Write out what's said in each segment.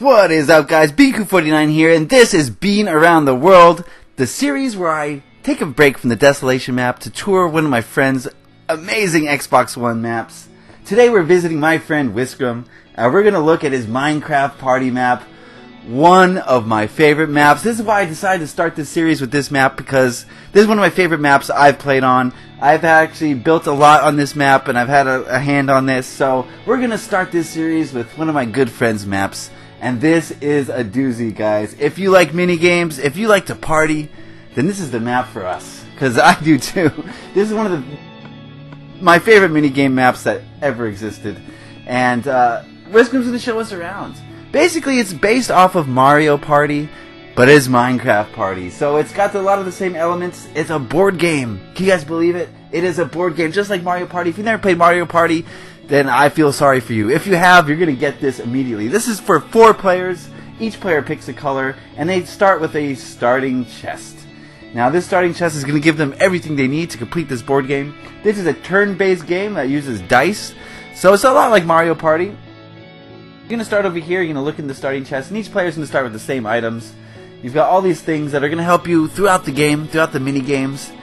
What is up, guys? Beancrew49 here, and this is Bean Around the World, the series where I take a break from the Desolation map to tour one of my friend's amazing Xbox One maps. Today we're visiting my friend Wiskrim. We're going to look at his Minecraft party map, one of my favorite maps. This is why I decided to start this series with this map, because this is one of my favorite maps I've played on. I've actually built a lot on this map, and I've had a hand on this, so we're going to start this series with one of my good friend's maps. And this is a doozy, guys. If you like minigames, if you like to party, then this is the map for us. Because I do too. This is one of my favorite minigame maps that ever existed. And Wiskrim's going to show us around. Basically, it's based off of Mario Party, but it's Minecraft Party. So it's got a lot of the same elements. It's a board game. Can you guys believe it? It is a board game, just like Mario Party. If you've never played Mario Party, then I feel sorry for you. If you have, you're going to get this immediately. This is for 4 players. Each player picks a color, and they start with a starting chest. Now, this starting chest is going to give them everything they need to complete this board game. This is a turn-based game that uses dice, so it's a lot like Mario Party. You're going to start over here. You're going to look in the starting chest, and each player is going to start with the same items. You've got all these things that are going to help you throughout the game, throughout the mini-games.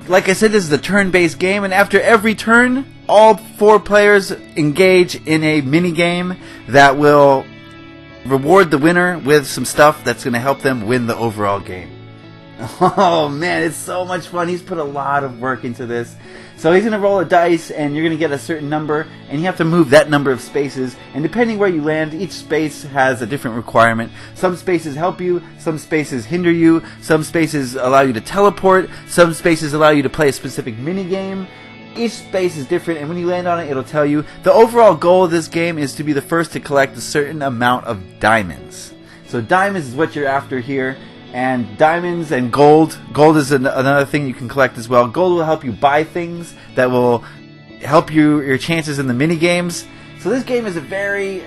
Like I said, this is a turn-based game, and after every turn, all 4 players engage in a mini-game that will reward the winner with some stuff that's going to help them win the overall game. Oh man, it's so much fun. He's put a lot of work into this. So he's going to roll a dice, and you're going to get a certain number, and you have to move that number of spaces. And depending where you land, each space has a different requirement. Some spaces help you, some spaces hinder you, some spaces allow you to teleport, some spaces allow you to play a specific mini-game. Each space is different, and when you land on it, it'll tell you. The overall goal of this game is to be the first to collect a certain amount of diamonds. So diamonds is what you're after here. And diamonds and gold. Gold is another thing you can collect as well. Gold will help you buy things that will help your chances in the mini games. So this game is a very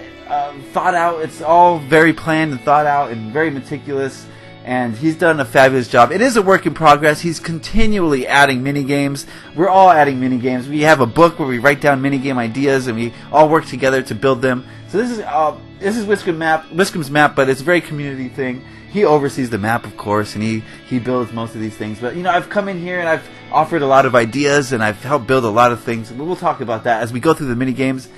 thought out. It's all very planned and thought out and very meticulous. And he's done a fabulous job. It is a work in progress. He's continually adding mini games. We're all adding mini games. We have a book where we write down mini game ideas, and we all work together to build them. So this is Wiskrim's map, but it's a very community thing. He oversees the map, of course, and he builds most of these things. But, you know, I've come in here and I've offered a lot of ideas, and I've helped build a lot of things. We'll talk about that as we go through the mini games.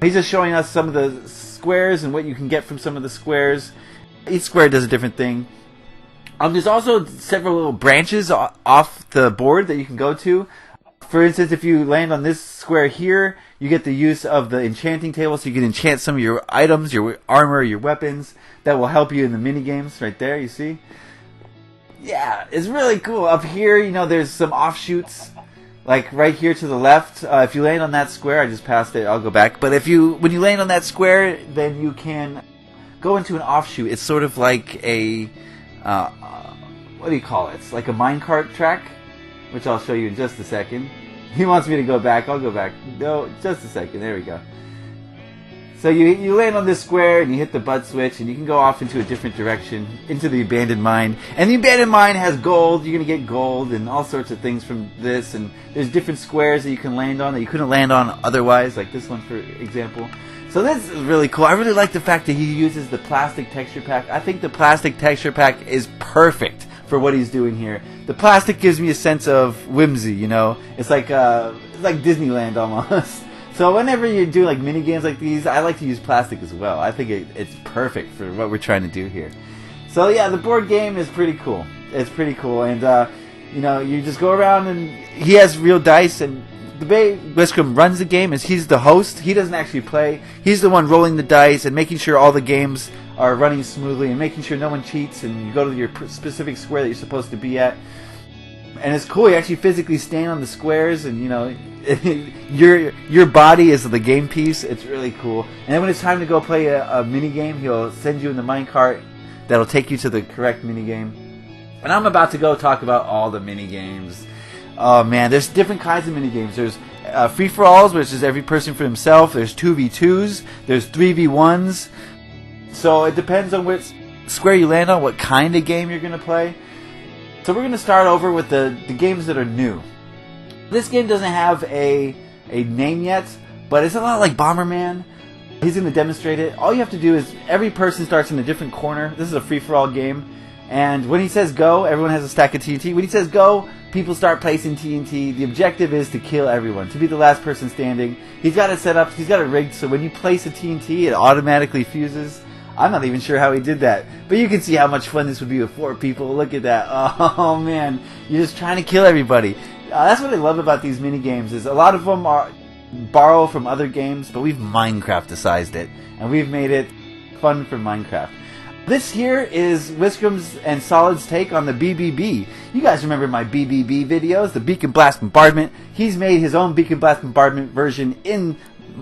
He's just showing us some of the squares and what you can get from some of the squares. Each square does a different thing. There's also several little branches off the board that you can go to. For instance, if you land on this square here, you get the use of the enchanting table, so you can enchant some of your items, your armor, your weapons, that will help you in the mini games right there, you see? Yeah, it's really cool. Up here, you know, there's some offshoots, like right here to the left. If you land on that square, I just passed it, I'll go back. But when you land on that square, then you can go into an offshoot. It's sort of like a, what do you call it? It's like a minecart track, which I'll show you in just a second. He wants me to go back. I'll go back. No, just a second. There we go. So you land on this square, and you hit the butt switch, and you can go off into a different direction, into the abandoned mine. And the abandoned mine has gold. You're going to get gold and all sorts of things from this. And there's different squares that you can land on that you couldn't land on otherwise, like this one, for example. So this is really cool. I really like the fact that he uses the plastic texture pack. I think the plastic texture pack is perfect for what he's doing here. The plastic gives me a sense of whimsy, you know. It's like Disneyland almost. So whenever you do like mini games like these, I like to use plastic as well. I think it's perfect for what we're trying to do here. So yeah, the board game is pretty cool. It's pretty cool, and you know, you just go around, and he has real dice, and the way Wiskrim runs the game is he's the host. He doesn't actually play. He's the one rolling the dice and making sure all the games are running smoothly and making sure no one cheats, and you go to your specific square that you're supposed to be at. And it's cool. You actually physically stand on the squares, and you know, your body is the game piece. It's really cool. And then when it's time to go play a mini game, he'll send you in the minecart that'll take you to the correct mini game. And I'm about to go talk about all the mini games. Oh man, there's different kinds of mini games. There's free-for-alls, which is every person for himself. There's 2v2s. There's 3v1s. So it depends on which square you land on, what kind of game you're going to play. So we're going to start over with the games that are new. This game doesn't have a name yet, but it's a lot like Bomberman. He's going to demonstrate it. All you have to do is every person starts in a different corner. This is a free-for-all game. And when he says go, everyone has a stack of TNT. When he says go, people start placing TNT. The objective is to kill everyone, to be the last person standing. He's got it set up, he's got it rigged, so when you place a TNT, it automatically fuses. I'm not even sure how he did that. But you can see how much fun this would be with 4 people. Look at that. Oh, man. You're just trying to kill everybody. That's what I love about these mini games, is a lot of them are borrow from other games, but we've Minecraft-icized it. And we've made it fun for Minecraft. This here is Wiskrim's and Solid's take on the BBB. You guys remember my BBB videos, the Beacon Blast Bombardment. He's made his own Beacon Blast Bombardment version in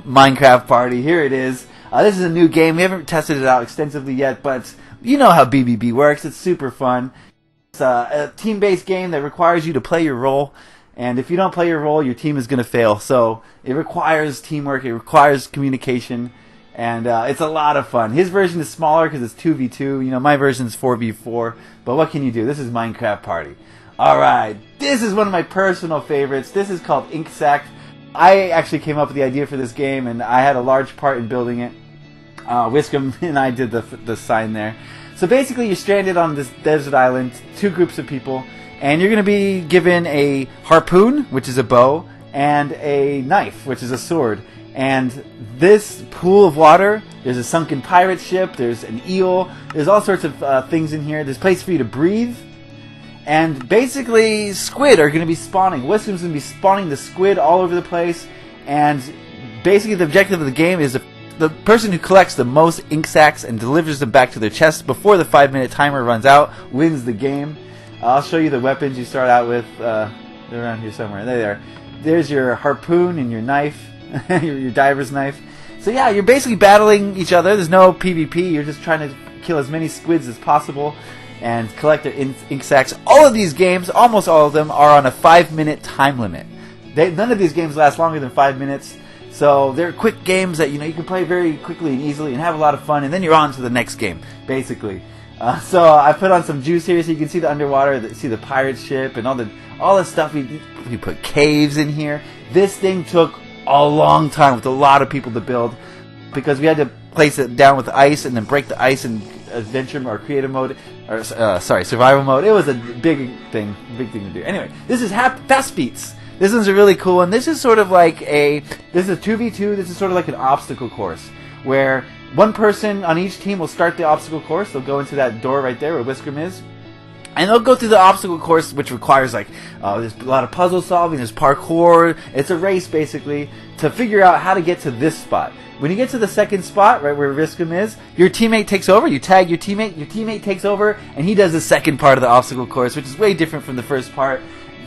Minecraft Party. Here it is. This is a new game. We haven't tested it out extensively yet, but you know how BBB works. It's super fun. It's a team-based game that requires you to play your role. And if you don't play your role, your team is going to fail. So it requires teamwork. It requires communication. And it's a lot of fun. His version is smaller because it's 2v2. You know, my version is 4v4. But what can you do? This is Minecraft Party. Alright, this is one of my personal favorites. This is called Ink Sack. I actually came up with the idea for this game, and I had a large part in building it. Wiskrim and I did the sign there. So basically, you're stranded on this desert island, 2 groups of people, and you're going to be given a harpoon, which is a bow, and a knife, which is a sword. And this pool of water, there's a sunken pirate ship, there's an eel, there's all sorts of things in here. There's a place for you to breathe. And basically, squid are going to be spawning. Wiskrim's going to be spawning the squid all over the place. And basically, the objective of the game is the person who collects the most ink sacks and delivers them back to their chest before the 5-minute timer runs out wins the game. I'll show you the weapons you start out with. They're around here somewhere. There they are. There's your harpoon and your knife. your diver's knife. So yeah, you're basically battling each other. There's no PvP. You're just trying to kill as many squids as possible and collect their ink sacks. All of these games, almost all of them, are on a 5-minute time limit. None of these games last longer than 5 minutes. So they're quick games that you can play very quickly and easily and have a lot of fun, and then you're on to the next game, basically. So I put on some juice here so you can see the underwater, see the pirate ship, and all the stuff. We put caves in here. This thing took a long time with a lot of people to build because we had to place it down with ice and then break the ice in adventure or creative mode, or survival mode. It was a big thing to do. Anyway, this is Fast Beats. This one's a really cool one. This is sort of like this is a 2v2. This is sort of like an obstacle course where one person on each team will start the obstacle course. They'll go into that door right there where Wiskrim is. And they'll go through the obstacle course, which requires there's a lot of puzzle solving, there's parkour. It's a race, basically, to figure out how to get to this spot. When you get to the second spot, right where Wiskrim is, your teammate takes over. You tag your teammate takes over, and he does the second part of the obstacle course, which is way different from the first part.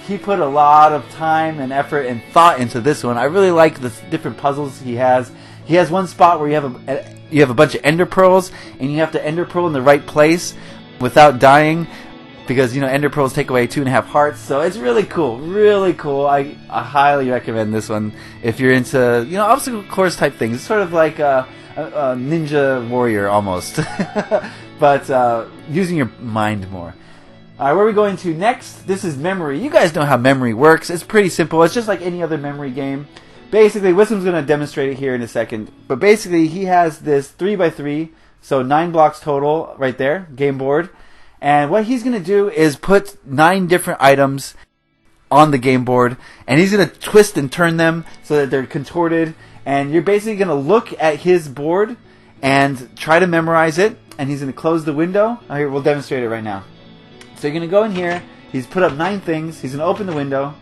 He put a lot of time and effort and thought into this one. I really like the different puzzles he has. He has one spot where you have a bunch of ender pearls, and you have to ender pearl in the right place without dying. Because, ender pearls take away 2.5 hearts. So it's really cool. Really cool. I highly recommend this one if you're into, obstacle course type things. It's sort of like a ninja warrior almost. But using your mind more. Alright, where are we going to next? This is memory. You guys know how memory works. It's pretty simple. It's just like any other memory game. Basically, Wiskrim's going to demonstrate it here in a second. But basically, he has this 3x3. So 9 blocks total right there. Game board. And what he's going to do is put 9 different items on the game board, and he's going to twist and turn them so that they're contorted. And you're basically going to look at his board and try to memorize it. And he's going to close the window. Here, we'll demonstrate it right now. So you're going to go in here. He's put up 9 things. He's going to open the window.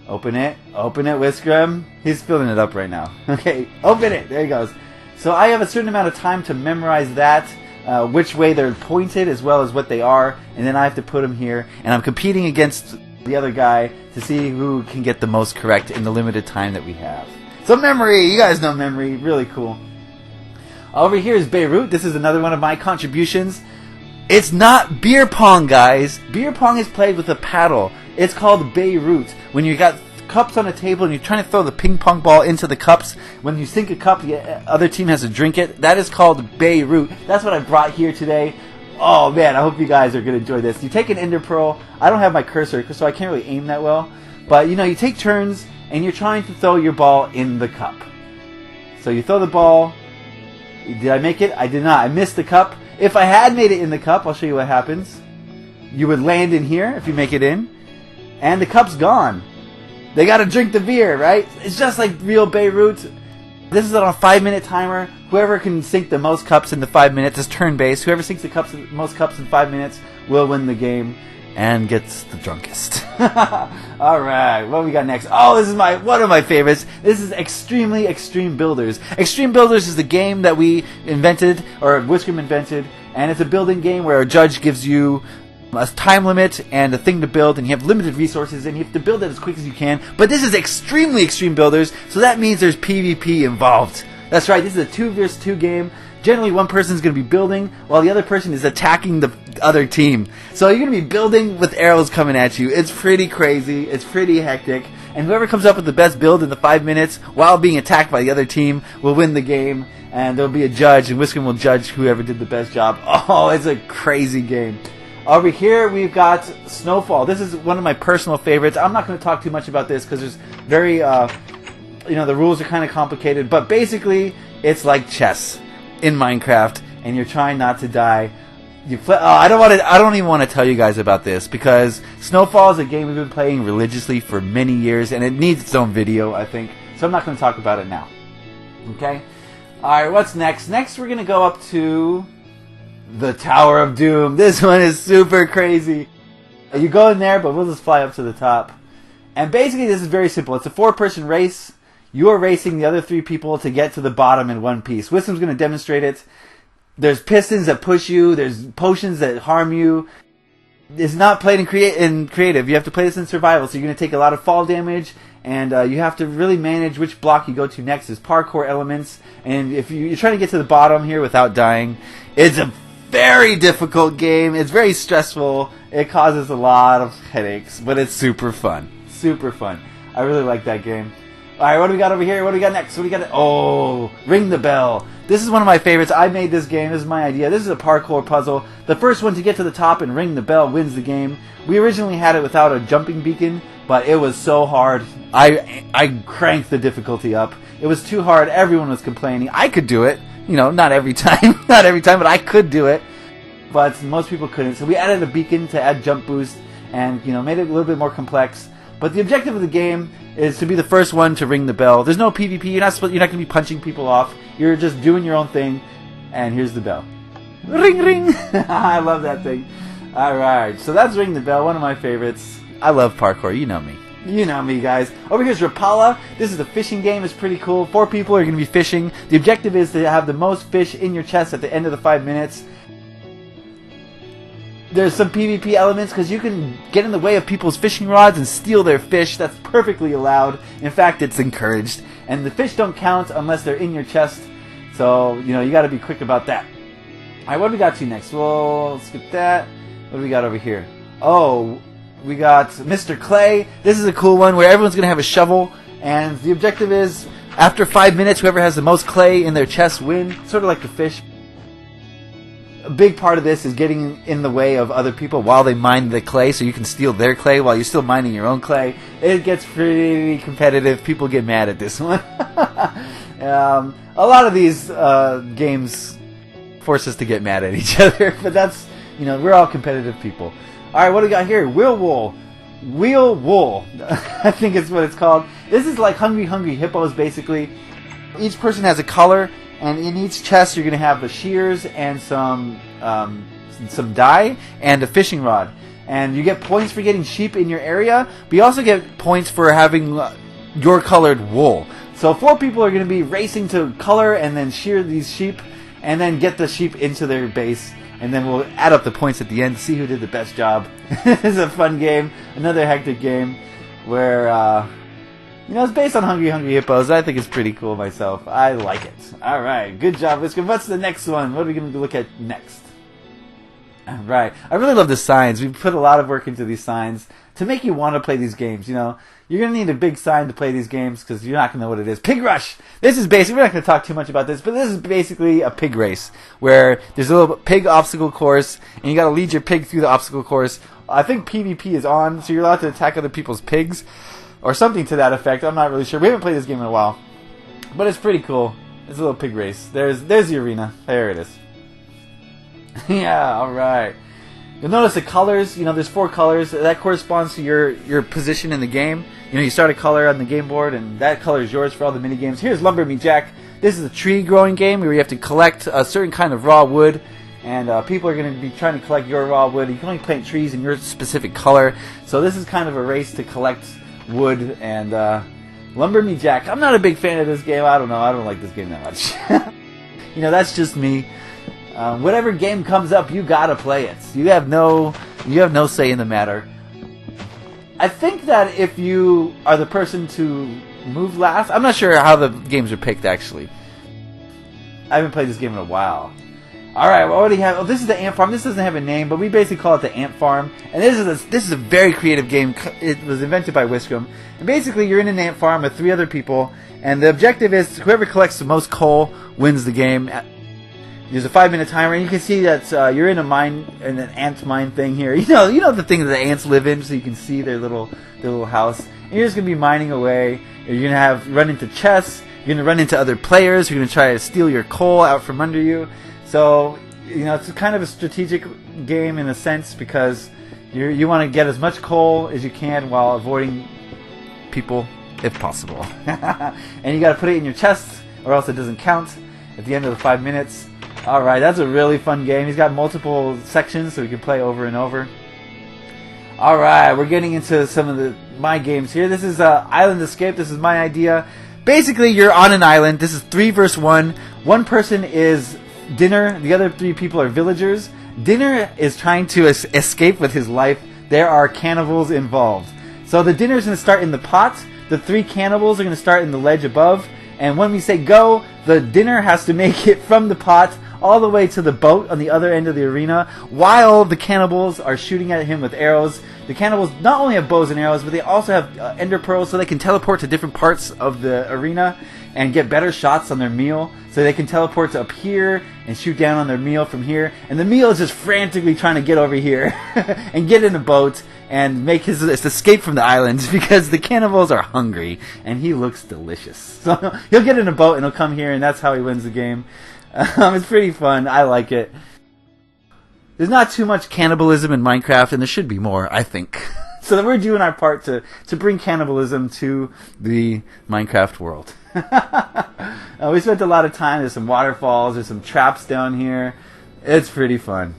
Open it. Open it, Wiskrim. He's filling it up right now. Okay, open it. There he goes. So I have a certain amount of time to memorize that. Which way they're pointed as well as what they are, and then I have to put them here, and I'm competing against the other guy to see who can get the most correct in the limited time that we have. So memory, you guys know memory, really cool. Over here is Beirut. This is another one of my contributions. It's not beer pong, guys. Beer pong is played with a paddle. It's called Beirut. When you got cups on a table and you're trying to throw the ping pong ball into the cups, when you sink a cup, the other team has to drink it. That is called Beirut. That's what I brought here today. Oh man, I hope you guys are going to enjoy this. You take an ender pearl. I don't have my cursor, so I can't really aim that well. But you take turns and you're trying to throw your ball in the cup. So you throw the ball. Did I make it? I did not. I missed the cup. If I had made it in the cup, I'll show you what happens. You would land in here if you make it in. And the cup's gone. They gotta drink the beer, right? It's just like real Beirut. This is on a 5-minute timer. Whoever can sink the most cups in the 5 minutes is turn-based. Whoever sinks the most cups in 5 minutes will win the game and gets the drunkest. Alright, what we got next? Oh, this is one of my favorites. This is Extreme Builders. Extreme Builders is the game that we invented, or Wiskrim invented, and it's a building game where a judge gives you a time limit and a thing to build, and you have limited resources, and you have to build it as quick as you can. But this is Extreme Builders, so that means there's PvP involved. That's right, this is a 2 vs 2 game. Generally, one person is going to be building while the other person is attacking the other team. So you're going to be building with arrows coming at you. It's pretty crazy. It's pretty hectic. And whoever comes up with the best build in the 5 minutes while being attacked by the other team will win the game. And there'll be a judge, and Wiskrim will judge whoever did the best job. Oh, it's a crazy game. Over here, we've got Snowfall. This is one of my personal favorites. I'm not going to talk too much about this because there's very, the rules are kind of complicated. But basically, it's like chess in Minecraft, and you're trying not to die. I don't even want to tell you guys about this because Snowfall is a game we've been playing religiously for many years, and it needs its own video, I think. So I'm not going to talk about it now. Okay? Alright, what's next? Next, we're going to go up to the Tower of Doom. This one is super crazy. You go in there, but we'll just fly up to the top. And basically, this is very simple. It's a 4-person race. You're racing the other 3 people to get to the bottom in one piece. Wiskrim's going to demonstrate it. There's pistons that push you. There's potions that harm you. It's not played in creative. You have to play this in survival. So you're going to take a lot of fall damage. And you have to really manage which block you go to next. There's parkour elements. And if you're trying to get to the bottom here without dying, it's a very difficult game. It's very stressful. It causes a lot of headaches. But it's super fun. Super fun. I really like that game. Alright, what do we got over here? What do we got next? What do we got? Oh, Ring the Bell. This is one of my favorites. I made this game. This is my idea. This is a parkour puzzle. The first one to get to the top and ring the bell wins the game. We originally had it without a jumping beacon, but it was so hard. I cranked the difficulty up. It was too hard. Everyone was complaining. I could do it. You know, not every time. Not every time, but I could do it. But most people couldn't. So we added a beacon to add jump boost and, made it a little bit more complex. But the objective of the game is to be the first one to ring the bell. There's no PvP. You're not going to be punching people off. You're just doing your own thing. And here's the bell. Ring, ring. I love that thing. All right. So that's Ring the Bell, one of my favorites. I love parkour. You know me. You know me, guys. Over here's Rapala. This is a fishing game. It's pretty cool. 4 people are going to be fishing. The objective is to have the most fish in your chest at the end of the 5 minutes. There's some PvP elements because you can get in the way of people's fishing rods and steal their fish. That's perfectly allowed. In fact, it's encouraged. And the fish don't count unless they're in your chest. So, you got to be quick about that. Alright, what do we got to next? Well, let's skip that. What do we got over here? Oh, we got Mr. Clay. This is a cool one where everyone's going to have a shovel. And the objective is, after 5 minutes, whoever has the most clay in their chest wins. Sort of like the fish. A big part of this is getting in the way of other people while they mine the clay, so you can steal their clay while you're still mining your own clay. It gets pretty competitive. People get mad at this one. A lot of these games force us to get mad at each other, but that's, we're all competitive people. Alright, what do we got here? Wheel Wool. I think it's what it's called. This is like Hungry Hippos, basically. Each person has a color. And in each chest, you're going to have the shears and some dye and a fishing rod. And you get points for getting sheep in your area, but you also get points for having your colored wool. So 4 people are going to be racing to color and then shear these sheep and then get the sheep into their base. And then we'll add up the points at the end to see who did the best job. It's a fun game. Another hectic game where... it's based on Hungry Hippos. I think it's pretty cool myself. I like it. Alright, good job, Wiskrim. What's the next one? What are we going to look at next? Alright, I really love the signs. We've put a lot of work into these signs to make you want to play these games. You're going to need a big sign to play these games because you're not going to know what it is. Pig Rush! This is basically, we're not going to talk too much about this, but this is basically a pig race where there's a little pig obstacle course and you got to lead your pig through the obstacle course. I think PvP is on, so you're allowed to attack other people's pigs. Or something to that effect. I'm not really sure. We haven't played this game in a while. But it's pretty cool. It's a little pig race. There's the arena. There it is. Yeah, alright. You'll notice the colors, there's 4 colors. That corresponds to your position in the game. You start a color on the game board, and that color is yours for all the mini games. Here's Lumber Me Jack. This is a tree growing game where you have to collect a certain kind of raw wood, and people are going to be trying to collect your raw wood. You can only plant trees in your specific color, so this is kind of a race to collect wood. And Lumber Me Jack. I'm not a big fan of this game. I don't know. I don't like this game that much. That's just me. Whatever game comes up, you gotta play it. You have no say in the matter. I think that if you are the person to move last, I'm not sure how the games are picked actually. I haven't played this game in a while. Alright, we already have. Oh, this is the ant farm. This doesn't have a name, but we basically call it the ant farm. And this is a very creative game. It was invented by Wiskrim. And basically, you're in an ant farm with 3 other people, and the objective is whoever collects the most coal wins the game. There's a 5-minute timer, and you can see that you're in an ant mine thing here. You know the thing that the ants live in, so you can see their little house. And you're just gonna be mining away. You're gonna run into chests. You're gonna run into other players who are gonna try to steal your coal out from under you. So it's kind of a strategic game in a sense, because you want to get as much coal as you can while avoiding people if possible. And you got to put it in your chest, or else it doesn't count at the end of the 5 minutes. Alright, that's a really fun game. He's got multiple sections, so we can play over and over. Alright, we're getting into some of my games here. This is Island Escape. This is my idea. Basically, you're on an island. This is 3 versus 1. One person is Dinner. The other 3 people are villagers. Dinner is trying to escape with his life. There are cannibals involved. So the dinner is going to start in the pot. The 3 cannibals are going to start in the ledge above. And when we say go, the dinner has to make it from the pot all the way to the boat on the other end of the arena, while the cannibals are shooting at him with arrows. The cannibals not only have bows and arrows, but they also have ender pearls, so they can teleport to different parts of the arena and get better shots on their meal. So they can teleport to up here and shoot down on their meal from here. And the meal is just frantically trying to get over here and get in a boat and make his escape from the island, because the cannibals are hungry and he looks delicious. So he'll get in a boat and he'll come here, and that's how he wins the game. It's pretty fun. I like it. There's not too much cannibalism in Minecraft, and there should be more, I think. So that we're doing our part to bring cannibalism to the Minecraft world. We spent a lot of time. There's some waterfalls. There's some traps down here. It's pretty fun.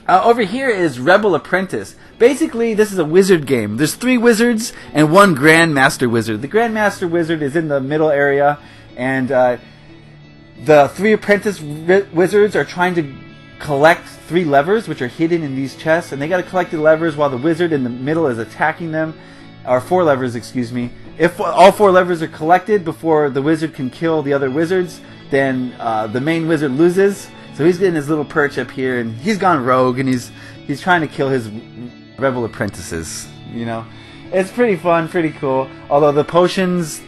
Over here is Rebel Apprentice. Basically, this is a wizard game. There's 3 wizards and 1 Grandmaster Wizard. The Grandmaster Wizard is in the middle area, and the 3 apprentice wizards are trying to collect 3 levers, which are hidden in these chests, and they got to collect the levers while the wizard in the middle is attacking them. Or 4 levers, excuse me. If all 4 levers are collected before the wizard can kill the other wizards, then the main wizard loses. So he's getting his little perch up here, and he's gone rogue, and he's trying to kill his rebel apprentices. It's pretty fun, pretty cool. Although the potions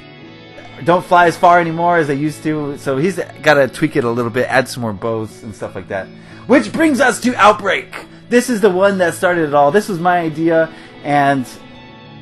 don't fly as far anymore as they used to, so he's got to tweak it a little bit, add some more bows and stuff like that. Which brings us to Outbreak. This is the one that started it all. This was my idea, and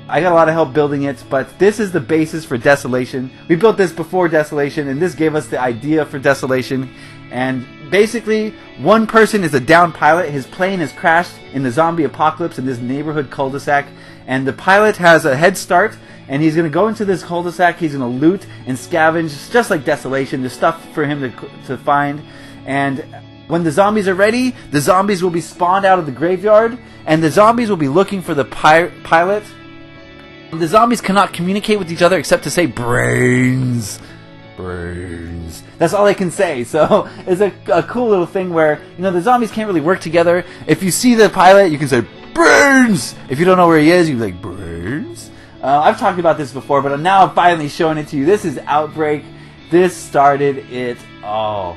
I got a lot of help building it, but this is the basis for Desolation. We built this before Desolation, and this gave us the idea for Desolation. And basically, one person is a down pilot. His plane has crashed in the zombie apocalypse in this neighborhood cul-de-sac, and the pilot has a head start, and he's going to go into this cul-de-sac. He's going to loot and scavenge, just like Desolation. There's stuff for him to find. And when the zombies are ready, the zombies will be spawned out of the graveyard, and the zombies will be looking for the pilot. The zombies cannot communicate with each other except to say brains. Brains. That's all they can say. So it's a cool little thing where, the zombies can't really work together. If you see the pilot, you can say brains. If you don't know where he is, you can be like brains. I've talked about this before, but now I'm finally showing it to you. This is Outbreak. This started it all.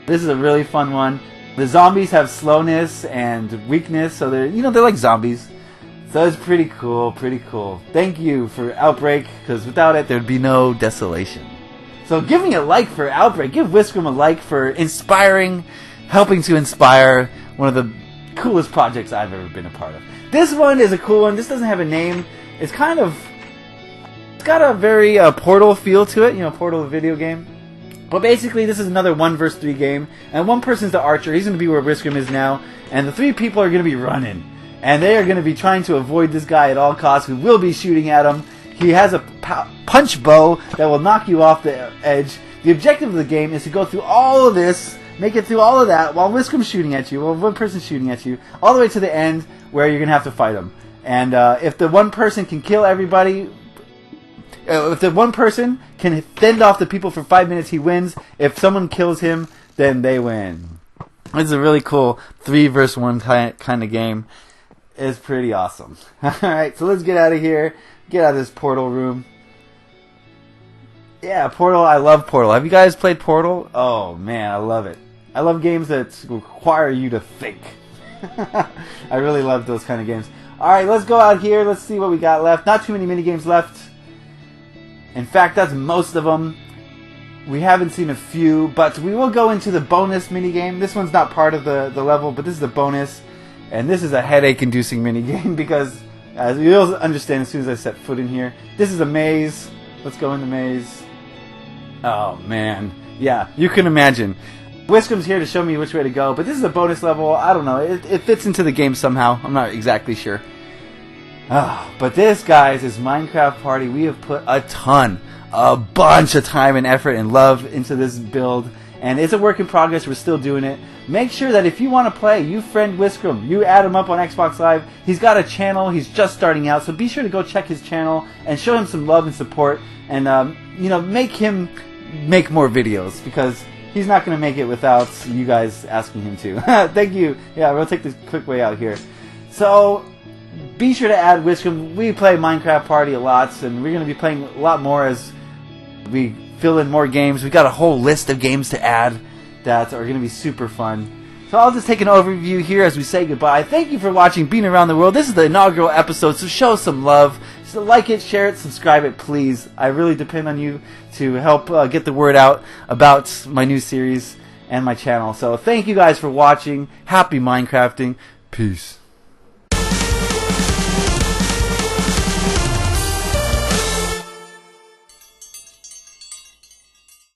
This is a really fun one. The zombies have slowness and weakness, so they're like zombies. So it's pretty cool, pretty cool. Thank you for Outbreak, because without it, there'd be no Desolation. So give me a like for Outbreak. Give Wiskrim a like for helping to inspire one of the coolest projects I've ever been a part of. This one is a cool one. This doesn't have a name. It's got a very Portal feel to it. Portal, a video game. But basically, this is another 1 versus 3 game, and one person's the archer. He's going to be where Wiskrim is now, and the 3 people are going to be running. And they are going to be trying to avoid this guy at all costs. We will be shooting at him. He has a punch bow that will knock you off the edge. The objective of the game is to go through all of this, make it through all of that, while Wiskrim's shooting at you, while one person's shooting at you, all the way to the end where you're going to have to fight him. And if the one person can kill everybody, if the one person can fend off the people for 5 minutes, he wins. If someone kills him, then they win. This is a really cool 3 versus 1 kind of game. It's pretty awesome. Alright, so let's get out of here. Get out of this Portal room. Yeah, Portal. I love Portal. Have you guys played Portal? Oh, man, I love it. I love games that require you to think. I really love those kind of games. Alright, let's go out here. Let's see what we got left. Not too many minigames left. In fact, that's most of them. We haven't seen a few, but we will go into the bonus minigame. This one's not part of the level, but this is the bonus. And this is a headache-inducing minigame because, as you'll understand as soon as I set foot in here, this is a maze. Let's go in the maze. Oh, man. Yeah, you can imagine. Wiskrim's here to show me which way to go, but this is a bonus level. I don't know. It fits into the game somehow. I'm not exactly sure. But this, guys, is Minecraft Party. We have put a bunch of time and effort and love into this build. And it's a work in progress. We're still doing it. Make sure that if you want to play, you friend Wiskrim. You add him up on Xbox Live. He's got a channel. He's just starting out. So be sure to go check his channel and show him some love and support. And, make him make more videos because he's not going to make it without you guys asking him to. Thank you. Yeah, we'll take this quick way out here. So be sure to add Wiskrim. We play Minecraft Party a lot, and we're going to be playing a lot more as we fill in more games. We've got a whole list of games to add that are going to be super fun. So I'll just take an overview here as we say goodbye. Thank you for watching Being Around the World. This is the inaugural episode, so show some love. So like it, share it, subscribe it, please. I really depend on you to help get the word out about my new series and my channel. So thank you guys for watching. Happy Minecrafting. Peace.